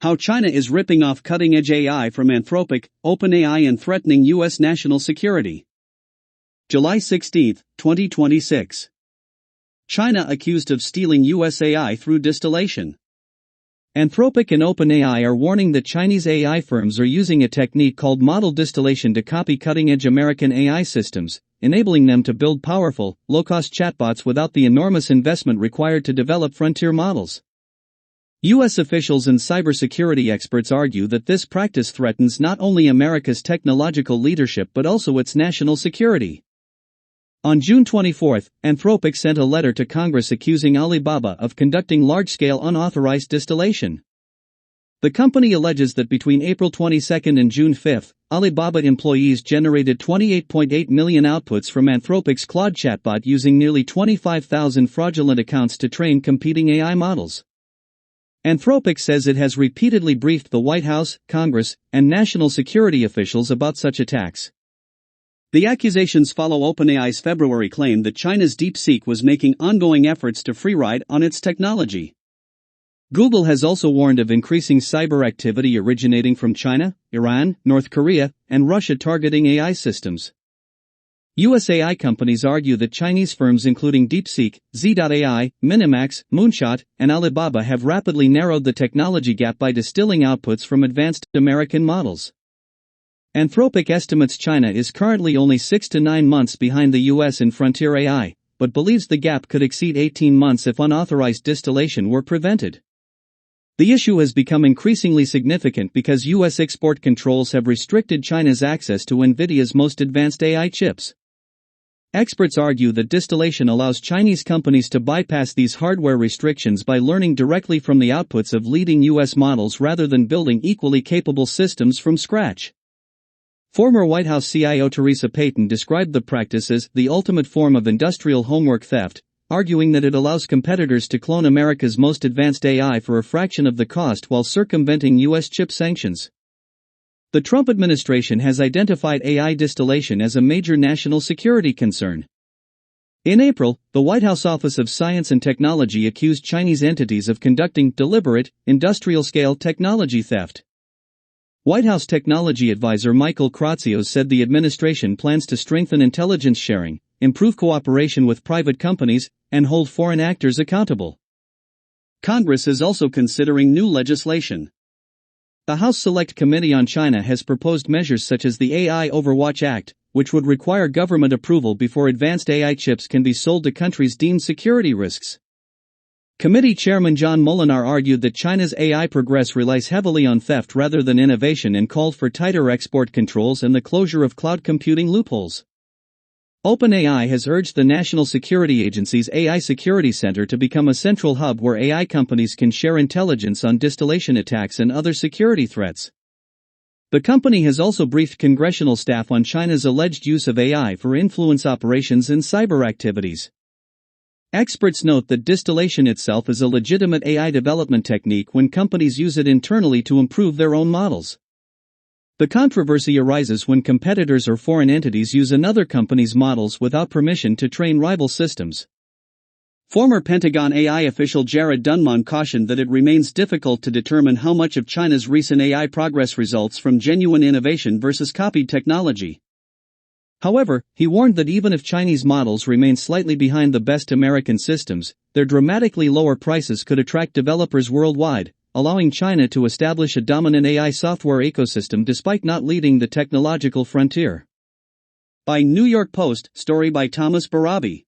How China is ripping off cutting-edge AI from Anthropic, OpenAI and threatening U.S. national security. July 16, 2026. China accused of stealing U.S. AI through distillation. Anthropic and OpenAI are warning that Chinese AI firms are using a technique called model distillation to copy cutting-edge American AI systems, enabling them to build powerful, low-cost chatbots without the enormous investment required to develop frontier models. U.S. officials and cybersecurity experts argue that this practice threatens not only America's technological leadership but also its national security. On June 24, Anthropic sent a letter to Congress accusing Alibaba of conducting large-scale unauthorized distillation. The company alleges that between April 22 and June 5, Alibaba employees generated 28.8 million outputs from Anthropic's Claude chatbot using nearly 25,000 fraudulent accounts to train competing AI models. Anthropic says it has repeatedly briefed the White House, Congress, and national security officials about such attacks. The accusations follow OpenAI's February claim that China's DeepSeek was making ongoing efforts to freeride on its technology. Google has also warned of increasing cyber activity originating from China, Iran, North Korea, and Russia targeting AI systems. US AI companies argue that Chinese firms including DeepSeek, Z.AI, Minimax, Moonshot, and Alibaba have rapidly narrowed the technology gap by distilling outputs from advanced American models. Anthropic estimates China is currently only 6 to 9 months behind the US in frontier AI, but believes the gap could exceed 18 months if unauthorized distillation were prevented. The issue has become increasingly significant because US export controls have restricted China's access to NVIDIA's most advanced AI chips. Experts argue that distillation allows Chinese companies to bypass these hardware restrictions by learning directly from the outputs of leading US models rather than building equally capable systems from scratch. Former White House CIO Teresa Payton described the practice as the ultimate form of industrial homework theft, arguing that it allows competitors to clone America's most advanced AI for a fraction of the cost while circumventing US chip sanctions. The Trump administration has identified AI distillation as a major national security concern. In April, the White House Office of Science and Technology accused Chinese entities of conducting deliberate, industrial-scale technology theft. White House Technology Advisor Michael Kratsios said the administration plans to strengthen intelligence sharing, improve cooperation with private companies, and hold foreign actors accountable. Congress is also considering new legislation. The House Select Committee on China has proposed measures such as the AI Overwatch Act, which would require government approval before advanced AI chips can be sold to countries deemed security risks. Committee Chairman John Molinar argued that China's AI progress relies heavily on theft rather than innovation and called for tighter export controls and the closure of cloud computing loopholes. OpenAI has urged the National Security Agency's AI Security Center to become a central hub where AI companies can share intelligence on distillation attacks and other security threats. The company has also briefed congressional staff on China's alleged use of AI for influence operations and cyber activities. Experts note that distillation itself is a legitimate AI development technique when companies use it internally to improve their own models. The controversy arises when competitors or foreign entities use another company's models without permission to train rival systems. Former Pentagon AI official Jared Dunman cautioned that it remains difficult to determine how much of China's recent AI progress results from genuine innovation versus copied technology. However, he warned that even if Chinese models remain slightly behind the best American systems, their dramatically lower prices could attract developers worldwide, allowing China to establish a dominant AI software ecosystem despite not leading the technological frontier. By New York Post, story by Thomas Barabi.